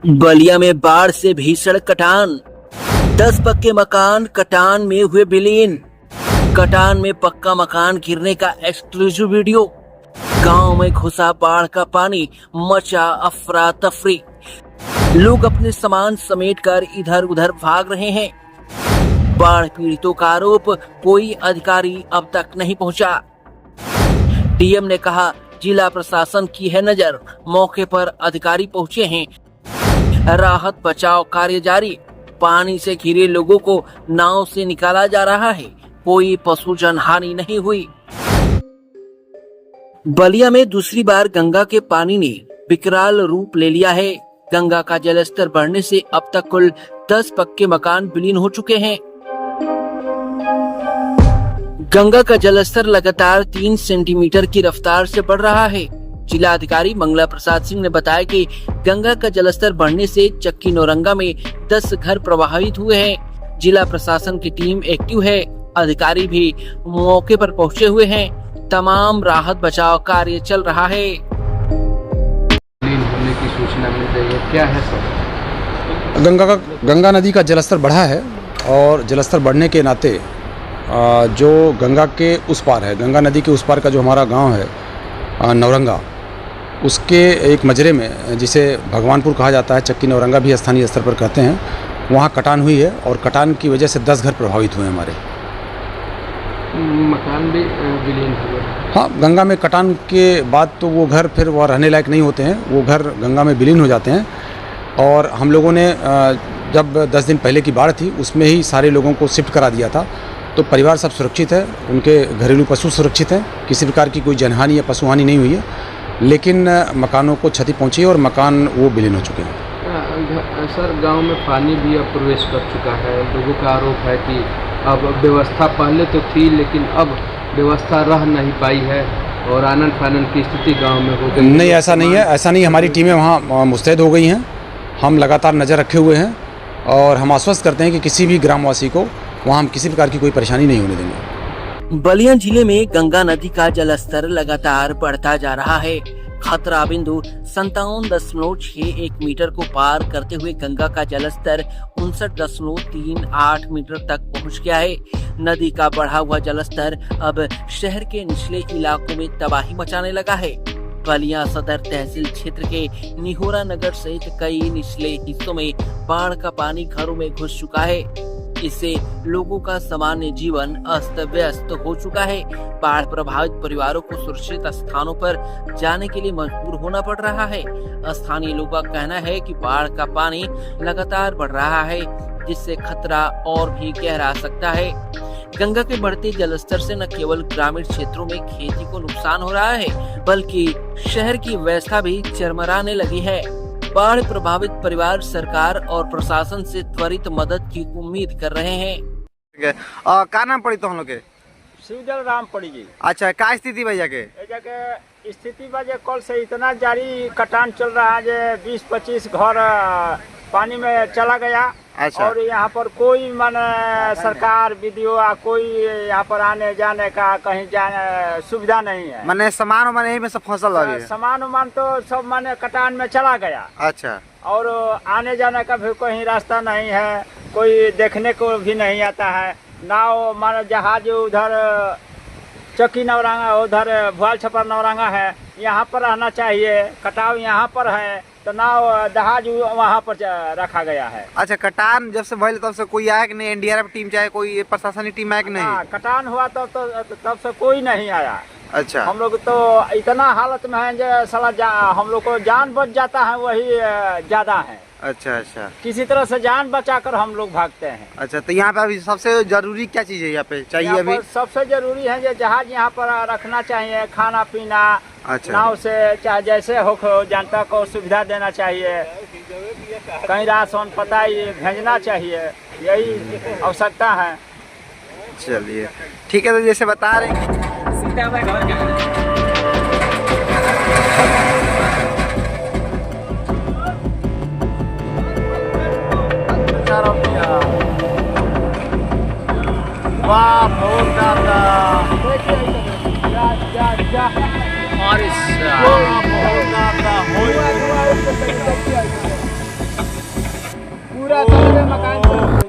बलिया में बाढ़ से भीषण कटान, 10 पक्के मकान कटान में हुए विलीन। कटान में पक्का मकान गिरने का एक्सक्लूसिव वीडियो। गांव में घुसा बाढ़ का पानी, मचा अफरा तफरी। लोग अपने सामान समेटकर इधर उधर भाग रहे हैं। बाढ़ पीड़ितों का आरोप, कोई अधिकारी अब तक नहीं पहुंचा। डीएम ने कहा जिला प्रशासन की है नजर, मौके पर अधिकारी पहुंचे हैं। राहत बचाव कार्य जारी। पानी से घिरे लोगों को नाव से निकाला जा रहा है। कोई पशुजन हानि नहीं हुई। बलिया में दूसरी बार गंगा के पानी ने विकराल रूप ले लिया है। गंगा का जलस्तर बढ़ने से अब तक कुल 10 पक्के मकान विलीन हो चुके हैं। गंगा का जलस्तर लगातार 3 सेंटीमीटर की रफ्तार से बढ़ रहा है। जिला अधिकारी मंगला प्रसाद सिंह ने बताया कि गंगा का जलस्तर बढ़ने से चक्की नौरंगा में 10 घर प्रभावित हुए हैं। जिला प्रशासन की टीम एक्टिव है। अधिकारी भी मौके पर पहुंचे हुए हैं। तमाम राहत बचाव कार्य चल रहा है। होने की सूचना मिल रही है, क्या है सर? गंगा नदी का जलस्तर बढ़ा है और जलस्तर बढ़ने के नाते जो गंगा के उस पार है, गंगा नदी के उस पार का जो हमारा गांव है नौरंगा, उसके एक मजरे में, जिसे भगवानपुर कहा जाता है, चक्की नौरंगा भी स्थानीय स्तर पर कहते हैं, वहाँ कटान हुई है और कटान की वजह से 10 घर प्रभावित हुए हमारे। मकान भी विलीन हुए? हाँ, गंगा में कटान के बाद तो वो घर फिर वह रहने लायक नहीं होते हैं, वो घर गंगा में विलीन हो जाते हैं। और हम लोगों ने जब 10 दिन पहले की बाढ़ थी उसमें ही सारे लोगों को शिफ्ट करा दिया था, तो परिवार सब सुरक्षित है, उनके घरेलू पशु सुरक्षित हैं, किसी प्रकार की कोई जनहानि या पशु हानि नहीं हुई है, लेकिन मकानों को क्षति पहुंची है और मकान वो विलीन हो चुके हैं। सर, गांव में पानी भी अब प्रवेश कर चुका है। लोगों का आरोप है कि अब व्यवस्था पहले तो थी लेकिन अब व्यवस्था रह नहीं पाई है और आनन फानन की स्थिति गांव में हो गई। नहीं, ऐसा नहीं है, ऐसा नहीं। हमारी टीमें वहाँ मुस्तैद हो गई हैं। हम लगातार नज़र रखे हुए हैं और हम आश्वस्त करते हैं कि किसी भी ग्रामवासी को वहाँ हम किसी प्रकार की कोई परेशानी नहीं होने देंगे। बलिया जिले में गंगा नदी का जलस्तर लगातार बढ़ता जा रहा है। खतरा बिंदु 57.61 मीटर को पार करते हुए गंगा का जलस्तर 59.38 मीटर तक पहुंच गया है। नदी का बढ़ा हुआ जलस्तर अब शहर के निचले इलाकों में तबाही मचाने लगा है। बलिया सदर तहसील क्षेत्र के निहोरा नगर सहित कई निचले हिस्सों में बाढ़ का पानी घरों में घुस चुका है। इससे लोगों का सामान्य जीवन अस्त व्यस्त हो चुका है। बाढ़ प्रभावित परिवारों को सुरक्षित स्थानों पर जाने के लिए मजबूर होना पड़ रहा है। स्थानीय लोगों का कहना है कि बाढ़ का पानी लगातार बढ़ रहा है, जिससे खतरा और भी गहरा सकता है। गंगा के बढ़ते जलस्तर से न केवल ग्रामीण क्षेत्रों में खेती को नुकसान हो रहा है, बल्कि शहर की व्यवस्था भी चरमराने लगी है। बाढ़ प्रभावित परिवार सरकार और प्रशासन से त्वरित मदद की उम्मीद कर रहे हैं। का नाम पड़ी तो हम लोग के? शिवजल राम पड़ी जी। अच्छा, का स्थिति भैया के? स्थिति बजे कल से इतना जारी कटान चल रहा है जे 20-25 घर पानी में चला गया। अच्छा। और यहाँ पर कोई सरकार वीडियो कोई यहाँ पर आने जाने का कहीं जाने सुविधा नहीं है। माने सामान वामान यही में सब फसल है? सामान वामान तो सब कटान में चला गया। अच्छा। और आने जाने का भी कहीं रास्ता नहीं है, कोई देखने को भी नहीं आता है। नाव जहाज उधर चक्की नौरंगा, उधर भुआल छपर नौरंगा है, यहाँ पर रहना चाहिए। कटाव यहाँ पर है तो नाव जहाज वहाँ पर रखा गया है। अच्छा, कटान जब से भइल तब से कोई आया कि नहीं? एनडीआरएफ टीम चाहे कोई प्रशासनिक टीम आया कि नहीं? कटान हुआ तब से कोई नहीं आया। अच्छा। हम लोग तो इतना हालत में है जो साला हम लोग को जान बच जाता है वही ज्यादा है। अच्छा अच्छा। किसी तरह से जान बचाकर हम लोग भागते हैं। अच्छा, तो यहाँ पे अभी सबसे जरूरी क्या चीज है यहाँ पे चाहिए? अभी सबसे जरूरी है जो जहाज यहाँ पर रखना चाहिए, खाना पीना। अच्छा। नाव से चाहे जैसे हो जनता को सुविधा देना चाहिए, कहीं राशन पता भेजना चाहिए, यही आवश्यकता है। चलिए ठीक है, तो जैसे बता रहे हैं वाह, बहुत ज्यादा। पूरा सब मकान